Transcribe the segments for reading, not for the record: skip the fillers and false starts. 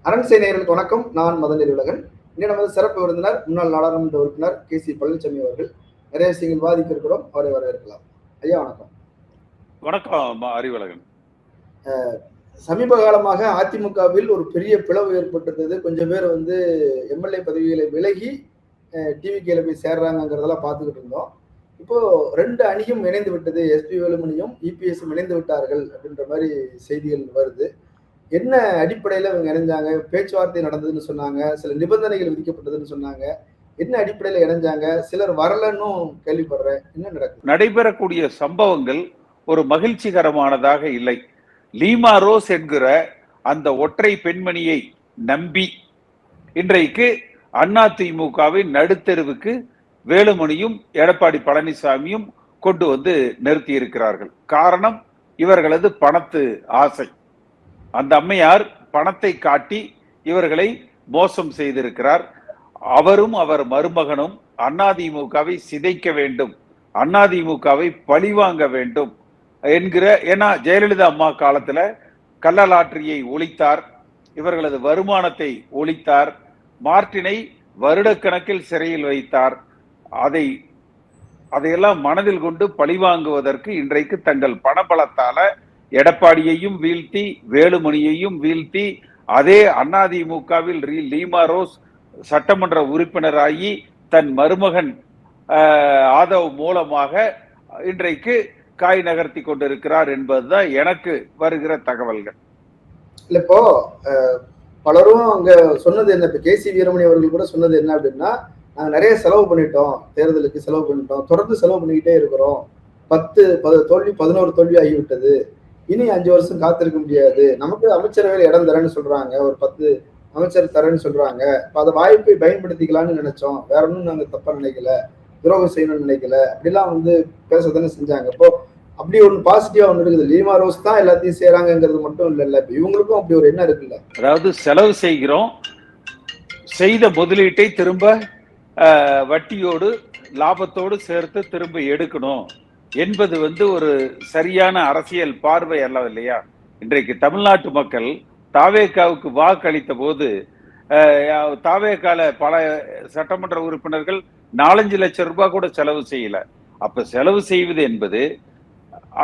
அரண்சை நேயர்களுக்கு வணக்கம். நான் மதன் உலகன். இங்கே நமது சிறப்பு விருந்தினர் முன்னாள் நாடாளுமன்ற உறுப்பினர் KC பழனிசாமி அவர்கள். நிறைய விஷயங்கள் விவாதிக்க இருக்கிறோம். அவரை வரவேற்கலாம். ஐயா வணக்கம். வணக்கம் அறிவழகன். சமீப காலமாக அதிமுகவில் ஒரு பெரிய பிளவு ஏற்பட்டிருந்தது. கொஞ்சம் பேர் எம்எல்ஏ பதவிகளை விலகி டிவிகேல போய் சேர்றாங்கிறதெல்லாம் பார்த்துக்கிட்டு இருந்தோம். இப்போ 2 அணியும் இணைந்து விட்டது. எஸ்பி வேலுமணியும் EPS இணைந்து விட்டார்கள் அப்படின்ற மாதிரி செய்திகள் வருது. என்ன அடிப்படையில இவங்க இணைஞ்சாங்க? பேச்சுவார்த்தை நடந்ததுன்னு சொன்னாங்க, சில நிபந்தனைகள் விதிக்கப்பட்டதுன்னு சொன்னாங்க. என்ன அடிப்படையில இணைஞ்சாங்க? சிலர் வரலன்னு கேள்விப்படுறேன். என்ன நடக்குது? நடைபெறக்கூடிய சம்பவங்கள் ஒரு மகிழ்ச்சிகரமானதாக இல்லை. லீமா ரோஸ் என்கிற அந்த ஒற்றை பெண்மணியை நம்பி இன்றைக்கு அதிமுகவின் நடுத்தெருவுக்கு வேலுமணியும் எடப்பாடி பழனிசாமியும் கொண்டு வந்து நிறுத்தி இருக்கிறார்கள். காரணம் இவர்களது பணத்து ஆசை. அந்த அம்மையார் பணத்தை காட்டி இவர்களை மோசம் செய்திருக்கிறார். அவரும் அவர் மருமகனும் அதிமுகவை சிதைக்க வேண்டும், அதிமுகவை பழிவாங்க வேண்டும் என்கிற, ஏன்னா ஜெயலலிதா அம்மா காலத்துல கள்ளலாற்றியை ஒழித்தார், இவர்களது வருமானத்தை ஒழித்தார், மார்ட்டினை வருடக்கணக்கில் சிறையில் வைத்தார். அதையெல்லாம் மனதில் கொண்டு பழிவாங்குவதற்கு இன்றைக்கு தங்கள் பணபலத்தால எடப்பாடியையும் வீழ்த்தி வேலுமணியையும் வீழ்த்தி அதே அதிமுகவில் லீமா ரோஸ் சட்டமன்ற உறுப்பினராகி தன் மருமகன் ஆதவ் மூலமாக இன்றைக்கு காய் நகர்த்தி கொண்டிருக்கிறார் என்பதுதான் எனக்கு வருகிற தகவல்கள். இப்போ பலரும் அங்க சொன்னது என்ன, இப்ப KC வீரமணி அவர்கள் கூட சொன்னது என்ன அப்படின்னா, நாங்க நிறைய செலவு பண்ணிட்டோம், தேர்தலுக்கு செலவு பண்ணிட்டோம், தொடர்ந்து செலவு பண்ணிக்கிட்டே இருக்கிறோம், 10 தோல்வி 11 தோல்வி ஆகிவிட்டது, இனி 5 வருஷம் காத்திருக்க முடியாது, நமக்கு அமைச்சரவையில் இடம் தரேன்னு சொல்றாங்க, ஒரு 10 அமைச்சர் தரேன்னு சொல்றாங்க, இப்ப அதை வாய்ப்பை பயன்படுத்திக்கலாம்னு நினைச்சோம், வேற ஒன்றும் நாங்க தப்பா நினைக்கல, துரோகம் செய்யணும்னு நினைக்கல, அப்படிலாம் பேசத்தானே செஞ்சாங்க. இப்போ அப்படி ஒண்ணு பாசிட்டிவா ஒண்ணு இருக்குது. லீமா ரோஸ் தான் எல்லாத்தையும் செய்யறாங்கிறது மட்டும் இல்ல, இவங்களுக்கும் அப்படி ஒரு எண்ணம் இருக்குல்ல. அதாவது செலவு செய்கிறோம், செய்த முதலீட்டை திரும்ப வட்டியோடு லாபத்தோடு சேர்த்து திரும்ப எடுக்கணும் என்பது ஒரு சரியான அரசியல் பார்வை அல்ல இல்லையா? இன்றைக்கு தமிழ்நாட்டு மக்கள் தாவேகாவுக்கு வாக்களித்த போது தாவேகால பல சட்டமன்ற உறுப்பினர்கள் 4-5 லட்சம் ரூபாய் கூட செலவு செய்யல. அப்ப செலவு செய்வது என்பது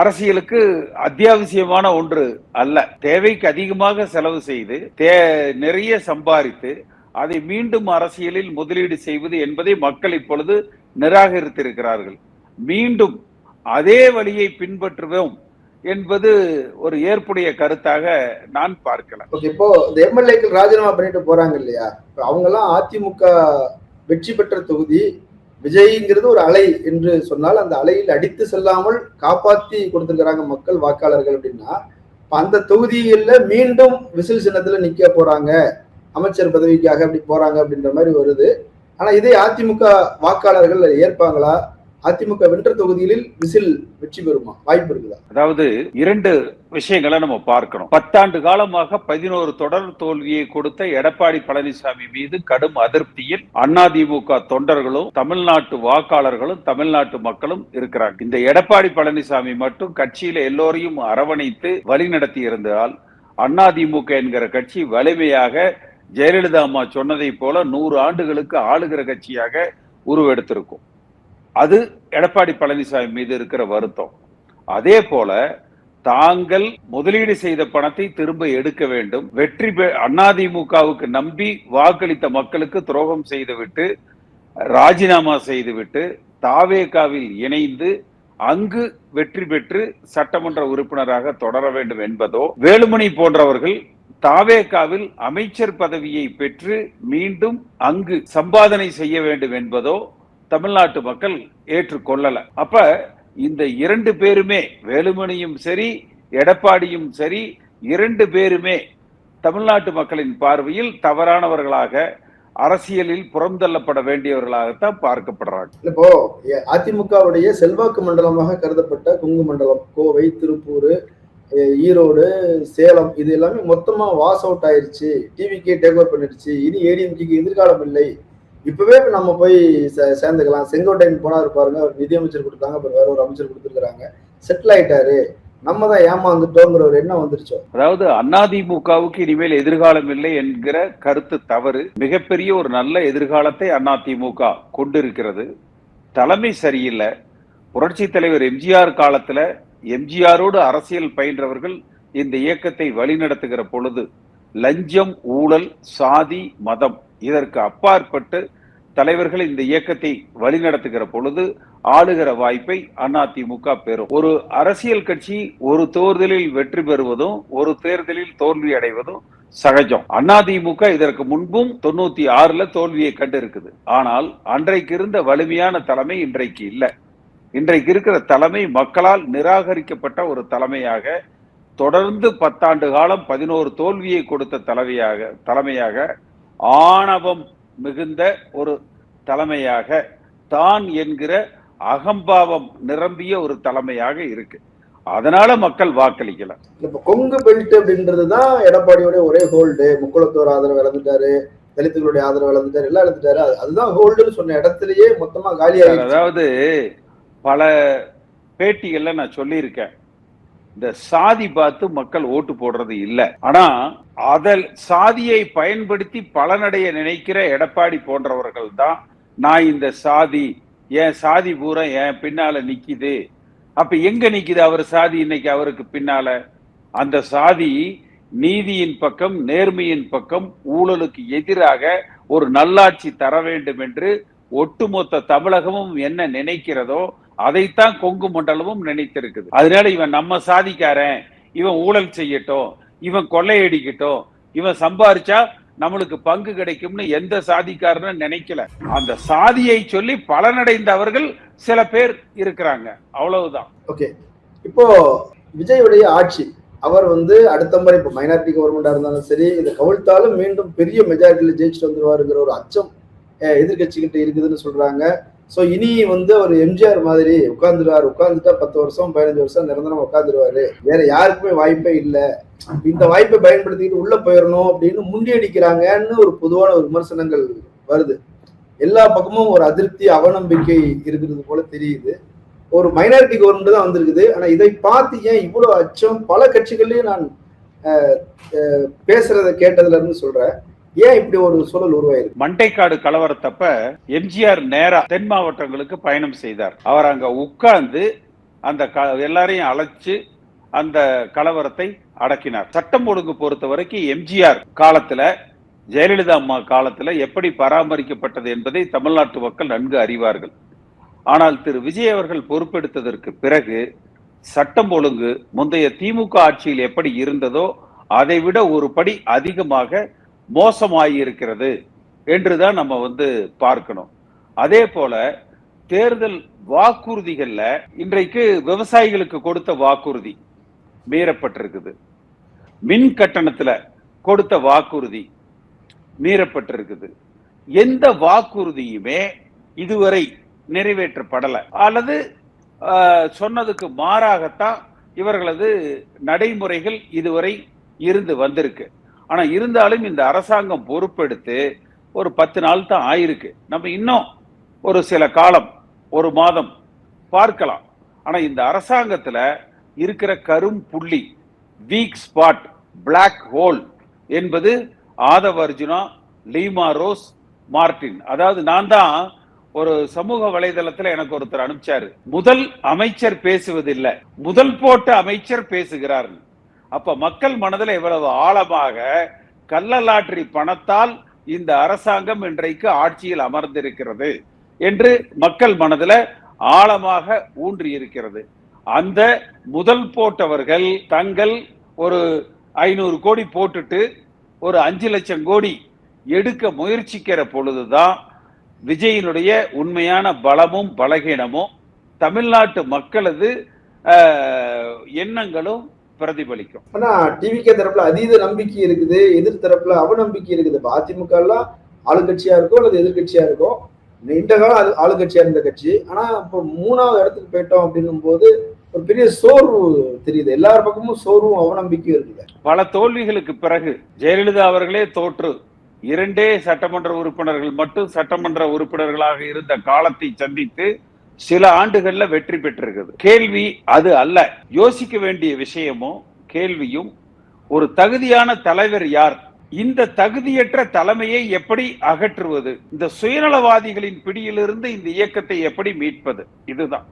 அரசியலுக்கு அத்தியாவசியமான ஒன்று அல்ல. தேவைக்கு அதிகமாக செலவு செய்து நிறைய சம்பாதித்து அதை மீண்டும் அரசியலில் முதலீடு செய்வது என்பதை மக்கள் இப்பொழுது நிராகரித்திருக்கிறார்கள். மீண்டும் அதே வழியை பின்பற்றுவோம் என்பது ஒரு ஏற்புடைய கருத்தாக நான் பார்க்கலாம். இப்போ இந்த எம்எல்ஏக்கள் ராஜினாமா பண்ணிட்டு போறாங்க இல்லையா, அவங்க எல்லாம் அதிமுக வெற்றி பெற்ற தொகுதி, விஜய்ங்கிறது ஒரு அலை என்று சொன்னால் அந்த அலையில் அடித்து செல்லாமல் காப்பாத்தி கொடுத்திருக்கிறாங்க மக்கள் வாக்காளர்கள் அப்படின்னா, அந்த தொகுதியில மீண்டும் விசில் சின்னத்துல நிக்க போறாங்க, அமைச்சர் பதவிக்காக அப்படி போறாங்க அப்படின்ற மாதிரி வருது. ஆனா இதே அதிமுக வாக்காளர்கள் ஏற்பாங்களா? அதிமுக வென்ற தொகுதிகளில் விசில் வெற்றி பெறுமா? வாய்ப்பு இருக்குதா? அதாவது 2 விஷயங்களை நம்ம பார்க்கணும். 10 ஆண்டு காலமாக 11 தொடர் தோல்வியை கொடுத்த எடப்பாடி பழனிசாமி மீது கடும் அதிருப்தியில் அதிமுக தொண்டர்களும் தமிழ்நாட்டு வாக்காளர்களும் தமிழ்நாட்டு மக்களும் இருக்கிறாங்க. இந்த எடப்பாடி பழனிசாமி மட்டும் கட்சியில எல்லோரையும் அரவணைத்து வழி நடத்தி இருந்தால் அதிமுக என்கிற கட்சி வலிமையாக ஜெயலலிதா அம்மா சொன்னதை போல 100 ஆண்டுகளுக்கு ஆளுகிற கட்சியாக உருவெடுத்திருக்கும். அது எடப்பாடி பழனிசாமி மீது இருக்கிற வருத்தம். அதே போல தாங்கள் முதலீடு செய்த பணத்தை திரும்ப எடுக்க வேண்டும், அதிமுகவுக்கு நம்பி வாக்களித்த மக்களுக்கு துரோகம் செய்துவிட்டு ராஜினாமா செய்துவிட்டு தாவேகாவில் இணைந்து அங்கு வெற்றி பெற்று சட்டமன்ற உறுப்பினராக தொடர வேண்டும் என்பதோ, வேலுமணி போன்றவர்கள் தாவேகாவில் அமைச்சர் பதவியை பெற்று மீண்டும் அங்கு சம்பாதனை செய்ய வேண்டும் என்பதோ தமிழ்நாட்டு மக்கள் ஏற்றுக்கொள்ளல. அப்ப இந்த 2 பேருமே, வேலுமணியும் சரி எடப்பாடியும் சரி, 2 பேருமே தமிழ்நாட்டு மக்களின் பார்வையில் தவறானவர்களாக, அரசியலில் புறந்தள்ளப்பட வேண்டியவர்களாகத்தான் பார்க்கப்படுறாங்க. இப்போ அதிமுகவுடைய செல்வாக்கு மண்டலமாக கருதப்பட்ட கொங்கு மண்டலம், கோவை, திருப்பூர், ஈரோடு, சேலம், இது எல்லாமே மொத்தமா வாஸ் அவுட் ஆயிருச்சு, டிவிக்கே டேக் ஓவர் பண்ணிடுச்சு, இனி ஏடிஎம்கேக்கு எதிர்காலம் இல்லை, இப்பவே நம்ம போய் சேர்ந்துக்கலாம். செங்கோட்டையன் போனாரு பாருங்க, அவர் நிதியமைச்சர் கொடுத்தாங்க, அப்புறம் வேற ஒரு அமைச்சர் கொடுத்துருக்காங்க, செட்டில் ஆயிட்டாரு, நம்ம தான் ஏமாந்துட்டோங்கிற ஒரு எண்ணம் வந்துருச்சோ? அதாவது அதிமுகவுக்கு இனிமேல் எதிர்காலம் இல்லை என்கிற கருத்து தவறு. மிகப்பெரிய ஒரு நல்ல எதிர்காலத்தை அதிமுக கொண்டிருக்கிறது. தலைமை சரியில்லை. புரட்சி தலைவர் எம்ஜிஆர் காலத்துல எம்ஜிஆரோடு அரசியல் பயின்றவர்கள் இந்த இயக்கத்தை வழிநடத்துகிற பொழுது லஞ்சம், ஊழல், சாதி, மதம் இதற்கு அப்பாற்பட்டு தலைவர்கள் இந்த இயக்கத்தை வழிநடத்துகிற பொழுது ஆளுகிற வாய்ப்பை அதிமுக பெறும். ஒரு அரசியல் கட்சி ஒரு தேர்தலில் வெற்றி பெறுவதும் ஒரு தேர்தலில் தோல்வி அடைவதும் சகஜம். அதிமுக இதற்கு முன்பும் 96ல தோல்வியை கண்டு இருக்குது. ஆனால் அன்றைக்கு இருந்த வலிமையான தலைமை இன்றைக்கு இல்லை. இன்றைக்கு இருக்கிற தலைமை மக்களால் நிராகரிக்கப்பட்ட ஒரு தலைமையாக, தொடர்ந்து 10 ஆண்டு காலம் 11 தோல்வியை கொடுத்த தலைமையாக ஆணவம் மிகுந்த ஒரு தலைமையாக, தான் என்கிற அகம்பாவம் நிரம்பிய ஒரு தலைமையாக இருக்கு. அதனால மக்கள் வாக்களிக்கல. இப்ப கொங்கு பெல்ட் அப்படின்றதுதான் எடப்பாடியோட ஒரே ஹோல்டு. முக்குளத்தோர் ஆதரவு இழந்துட்டாரு, தலித்துகளுடைய ஆதரவு இழந்துட்டாரு, எல்லாம் இழந்துட்டாரு. அதுதான் ஹோல்டுன்னு சொன்ன இடத்திலேயே மொத்தமா காலியாக. அதாவது பல பேட்டிகள்ல நான் சொல்லியிருக்கேன், இந்த சாதி பார்த்து மக்கள் ஓட்டு போடுறது இல்லை. ஆனா அதில் சாதியை பயன்படுத்தி பலனடைய நினைக்கிற எடப்பாடி போன்றவர்கள் தான், நான் இந்த சாதி, என் சாதி பூரா என் பின்னால நிக்குது. அப்ப எங்க நிக்குது அவர் சாதி இன்னைக்கு அவருக்கு பின்னால? அந்த சாதி நீதியின் பக்கம், நேர்மையின் பக்கம், ஊழலுக்கு எதிராக ஒரு நல்லாட்சி தர வேண்டும் என்று ஒட்டுமொத்த தமிழகமும் என்ன நினைக்கிறதோ அதைத்தான் கொங்கு மண்டலமும் நினைத்திருக்குது. அதனால இவன் நம்ம சாதிக்காரன், இவன் ஊழல் செய்யட்டும், இவன் கொள்ளையடிக்கட்டும், இவன் சம்பாரிச்சா நம்மளுக்கு பங்கு கிடைக்கும்னு எந்த சாதிக்காரனும் நினைக்கல. அந்த சாதியை சொல்லி பலனடைந்தவர்கள் சில பேர் இருக்கிறாங்க, அவ்வளவுதான். ஓகே, இப்போ விஜயுடைய ஆட்சி, அவர் அடுத்த முறை இப்போ மைனாரிட்டி கவர்மெண்டா இருந்தாலும் சரி, இதை கவிழ்த்தாலும் மீண்டும் பெரிய மெஜாரிட்டியில ஜெயிச்சுட்டு வந்துருவாருங்கிற ஒரு அச்சம் எதிர்கட்சிகிட்ட இருக்குதுன்னு சொல்றாங்க. ஸோ இனி அவர் எம்ஜிஆர் மாதிரி உட்கார்ந்துட்டா 10 வருஷம் 15 வருஷம் நிரந்தரம் உட்காந்துருவாரு, வேற யாருக்குமே வாய்ப்பே இல்லை, இந்த வாய்ப்பை பயன்படுத்திக்கிட்டு உள்ள போயிடணும் அப்படின்னு முண்டியடிக்கிறாங்கன்னு ஒரு பொதுவான ஒரு விமர்சனங்கள் வருது. எல்லா பக்கமும் ஒரு அதிருப்தி, அவநம்பிக்கை இருக்கிறது போல தெரியுது. ஒரு மைனாரிட்டி கவர்மெண்ட் தான் வந்திருக்குது. ஆனா இதை பார்த்து ஏன் இவ்வளவு அச்சம்? பல கட்சிகள்லயும் நான் பேசுறத கேட்டதுல இருந்து சொல்றேன், ஏன் இப்படி ஒரு சூழல் உருவாயிருக்கு? மண்டைக்காடு கலவரத்தப்ப எம்ஜிஆர் நேரா தென் மாவட்டங்களுக்கு பயணம் செய்தார். அவர் அங்க உட்கார்ந்து அந்த எல்லாரையும் அழைச்சு அந்த கலவரத்தை அடக்கினார். சட்டம் ஒழுங்கு பொறுத்த வரைக்கும் எம்ஜிஆர் காலத்துல, ஜெயலலிதா அம்மா காலத்துல எப்படி பராமரிக்கப்பட்டது என்பதை தமிழ்நாட்டு மக்கள் நன்கு அறிவார்கள். ஆனால் திரு விஜய் அவர்கள் பொறுப்பெடுத்ததற்கு பிறகு சட்டம் ஒழுங்கு முந்தைய திமுக ஆட்சியில் எப்படி இருந்ததோ அதை விட ஒரு படி அதிகமாக மோசமாயிருக்கிறது என்றுதான் நம்ம பார்க்கணும். அதே போல தேர்தல் வாக்குறுதிகள்ல இன்றைக்கு விவசாயிகளுக்கு கொடுத்த வாக்குறுதி மீறப்பட்டிருக்குது. மின் கட்டணத்துல கொடுத்த வாக்குறுதி மீறப்பட்டிருக்குது. எந்த வாக்குறுதியுமே இதுவரை நிறைவேற்றப்படல, அல்லது சொன்னதுக்கு மாறாகத்தான் இவர்களது நடைமுறைகள் இதுவரை இருந்து வந்திருக்கு. ஆனா இருந்தாலும் இந்த அரசாங்கம் பொறுப்பெடுத்து ஒரு 10 நாள் தான் ஆயிருக்கு. நம்ம இன்னும் ஒரு சில காலம், ஒரு மாதம் பார்க்கலாம். ஆனா இந்த அரசாங்கத்துல இருக்கிற கரும் புள்ளி, வீக் ஸ்பாட், பிளாக் ஹோல் என்பது Aadhav Arjuna, Lima rose, Martin. அதாவது நான் தான் ஒரு சமூக வலைதளத்துல எனக்கு ஒருத்தர் அனுப்பிச்சாரு, முதல் அமைச்சர் பேசுவதில்லை, முதல் போட்ட அமைச்சர் பேசுகிறார். அப்ப மக்கள் மனதில் எவ்வளவு ஆழமாக கள்ளலாற்றி பணத்தால் இந்த அரசாங்கம் இன்றைக்கு ஆட்சியில் அமர்ந்திருக்கிறது என்று மக்கள் மனதில் ஆழமாக ஊன்றி இருக்கிறது. அந்த முதல் போட்டவர்கள் தங்கள் ஒரு 500 கோடி போட்டுட்டு ஒரு 5 லட்சம் கோடி எடுக்க முயற்சிக்கிற பொழுதுதான் விஜயினுடைய உண்மையான பலமும் பலகீனமும் தமிழ்நாட்டு மக்களது எண்ணங்களும் பிரதிபலிக்கும். ஆனா டிவிகே தரப்புல அதீத நம்பிக்கை இருக்குது, எதிர் தரப்புல அவநம்பிக்கை இருக்குது. இப்ப அதிமுக எல்லாம் ஆளுங்கட்சியா இருக்கும் அல்லது எதிர்கட்சியா இருக்கும். நீண்ட காலம் ஆளுங்கட்சியா இருந்த கட்சி, ஆனா இப்போ 3வது இடத்துக்கு போயிட்டோம் அப்படின்னும் போது ஒரு பெரிய சோர்வு தெரியுது. எல்லார் பக்கமும் சோர்வும் அவநம்பிக்கையும் இருக்குது. பல தோல்விகளுக்கு பிறகு ஜெயலலிதா அவர்களே தோற்று 2 சட்டமன்ற உறுப்பினர்கள் மட்டும் சட்டமன்ற உறுப்பினர்களாக இருந்த காலத்தை சந்தித்து சில ஆண்டுகள்ல வெற்றி பெற்றிருக்குது. கேள்வி அது அல்ல. யோசிக்க வேண்டிய விஷயமும் கேள்வியும் ஒரு தகுதியான தலைவர் யார், இந்த தகுதியற்ற தலைமையை எப்படி அகற்றுவது, இந்த சுயநலவாதிகளின் பிடியிலிருந்து இந்த இயக்கத்தை எப்படி மீட்பது, இதுதான்.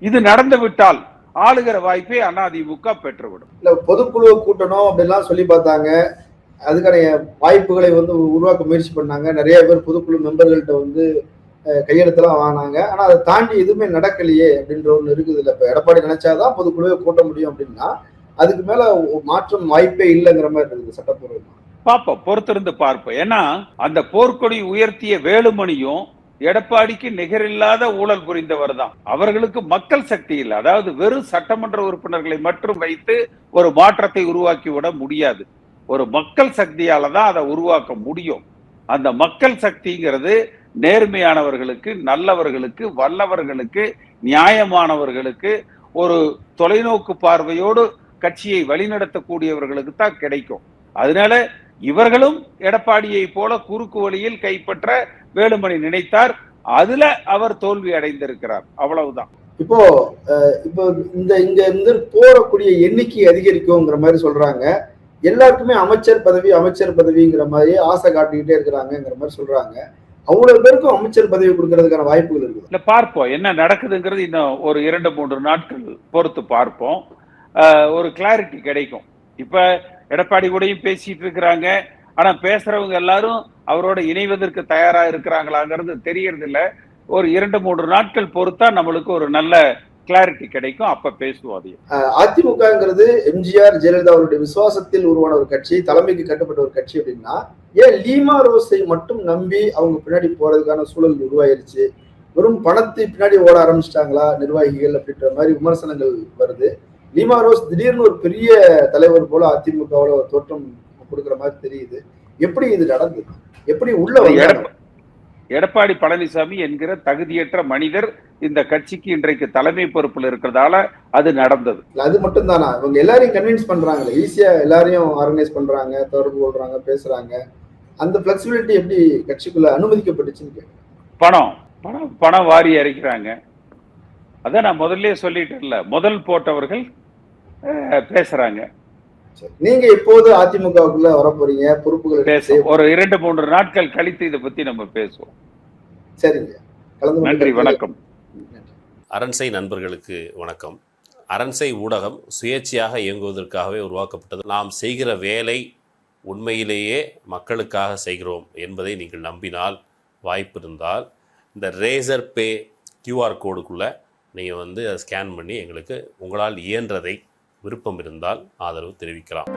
இது நடந்து விட்டால் ஆளுகிற வாய்ப்பை அதிமுக பெற்றுவிடும். இல்ல பொதுக்குழுவை கூட்டணும் அப்படிலாம் சொல்லி பார்த்தாங்க. அதுக்கான வாய்ப்புகளை உருவாக்க முயற்சி பண்ணாங்க. நிறைய பேர் பொதுக்குழு மெம்பர்கள்ட்ட கையெழுத்தெல்லாம் வாங்கினாங்க. ஆனா அதை தாண்டி எதுவுமே நடக்கலையே அப்படின்ற ஒண்ணு இருக்குது. இல்ல இப்ப எடப்பாடி நினைச்சாதான் பொதுக்குழுவை கூட்ட முடியும் அப்படின்னா அதுக்கு மேல மாற்றம் வாய்ப்பே இல்லைங்கிற மாதிரி இருக்குது சட்டப்பூர்வமா. பார்ப்போம், பொறுத்திருந்து பார்ப்போம். ஏன்னா அந்த போர்க்கொடி உயர்த்திய வேலுமணியும் எடப்பாடிக்கு நிகரில்லாத ஊழல் புரிந்தவர் தான். அவர்களுக்கு மக்கள் சக்தி இல்லை. அதாவது வெறும் சட்டமன்ற உறுப்பினர்களை மட்டும் வைத்து ஒரு மாற்றத்தை உருவாக்கி விட முடியாது. ஒரு மக்கள் சக்தியால தான் அதை உருவாக்க முடியும். அந்த மக்கள் சக்திங்கிறது நேர்மையானவர்களுக்கு, நல்லவர்களுக்கு, வல்லவர்களுக்கு, நியாயமானவர்களுக்கு, ஒரு தொலைநோக்கு பார்வையோடு கட்சியை வழிநடத்தக்கூடியவர்களுக்கு தான் கிடைக்கும். அதனால இவர்களும் எடப்பாடியை போல குறுக்கு வழியில் கைப்பற்ற வேலுமணி நினைத்தார். அதுல அவர் தோல்வி அடைந்திருக்கிறார். அவ்வளவுதான். இப்போ இப்போ இங்க இருந்து போறக்கூடிய எண்ணிக்கை அதிகரிக்கும்ங்கிற மாதிரி சொல்றாங்க. எல்லாருக்குமே அமைச்சர் பதவிங்கிற மாதிரி ஆசை காட்டிக்கிட்டே இருக்கிறாங்கிற மாதிரி சொல்றாங்க. அவ்வளவு பேருக்கும் அமைச்சர் பதவி கொடுக்கறதுக்கான வாய்ப்புகள் இருக்குது. இல்ல, பார்ப்போம் என்ன நடக்குதுங்கிறது. இன்னும் ஒரு 2-3 நாட்கள் பொறுத்து பார்ப்போம். ஒரு கிளாரிட்டி கிடைக்கும். இப்ப எடப்பாடி கூடயும் பேசிட்டு இருக்கிறாங்க. ஆனா பேசுறவங்க எல்லாரும் அவரோட இணைவதற்கு தயாரா இருக்கிறாங்களாங்கிறது தெரியறது இல்ல. ஒரு 2-3 நாட்கள் பொறுத்தா நம்மளுக்கு ஒரு நல்ல கிளாரிட்டி கிடைக்கும். அப்ப பேசுவோம். அதையும் அதிமுகங்கிறது எம்ஜிஆர் ஜெயலலிதா அவருடைய விசுவாசத்தில் உருவான ஒரு கட்சி, தலைமைக்கு கட்டுப்பட்ட ஒரு கட்சி அப்படின்னா ஏன் லீமா ரோஸை மட்டும் நம்பி அவங்க பின்னாடி போறதுக்கான சூழல் உருவாயிருச்சு? வெறும் பணத்தை பின்னாடி ஓட ஆரம்பிச்சிட்டாங்களா நிர்வாகிகள் அப்படின்ற மாதிரி விமர்சனங்கள் வருது. லீமா ரோஸ் திடீர்னு ஒரு பெரிய தலைவர் போல அதிமுகவோட ஒரு தோற்றம் கொடுக்குற மாதிரி தெரியுது. எப்படி இது நடந்தது? எப்படி உள்ள எடப்பாடி பழனிசாமி என்கிற தகுதியற்ற மனிதர் இந்த கட்சிக்கு இன்றைக்கு தலைமை பொறுப்பில் இருக்கிறதால அது நடந்தது. அது மட்டும் தானா? இவங்க எல்லாரையும் கன்வின்ஸ் பண்றாங்க, ஈஸியா எல்லாரையும் ஆர்கனைஸ் பண்றாங்க, தொடர்பு கொள்றாங்க, பேசுறாங்க. அந்த பிளெக்சிபிலிட்டி எப்படி கட்சிக்குள்ள அனுமதிக்கப்பட்டுச்சுன்னு கேட்கிறேன். பணம் வாரி அரைக்கிறாங்க. அதான் நான் முதல்ல சொல்லிட்டேன்ல, முதல் போட்டவர்கள் பேசுறாங்க. நீங்க எப்போது அதிமுகவுக்குள்ள வர போறீங்க? பொறுப்புகள் பேசுவோம். ஒரு 2-3 நாட்கள் கழித்து இதை பத்தி நம்ம பேசுவோம். சரிங்க. நன்றி, வணக்கம். அரண்சை நண்பர்களுக்கு வணக்கம். அரண்சை ஊடகம் சுயேட்சையாக இயங்குவதற்காகவே உருவாக்கப்பட்டது. நாம் செய்கிற வேலை உண்மையிலேயே மக்களுக்காக செய்கிறோம் என்பதை நீங்கள் நம்பினால், வாய்ப்பு இருந்தால் இந்த ரேசர் பே கியூஆர் கோடுக்குள்ளே நீங்கள் அதை ஸ்கேன் பண்ணி எங்களுக்கு உங்களால் இயன்றதை விருப்பம் இருந்தால் ஆதரவு தெரிவிக்கலாம்.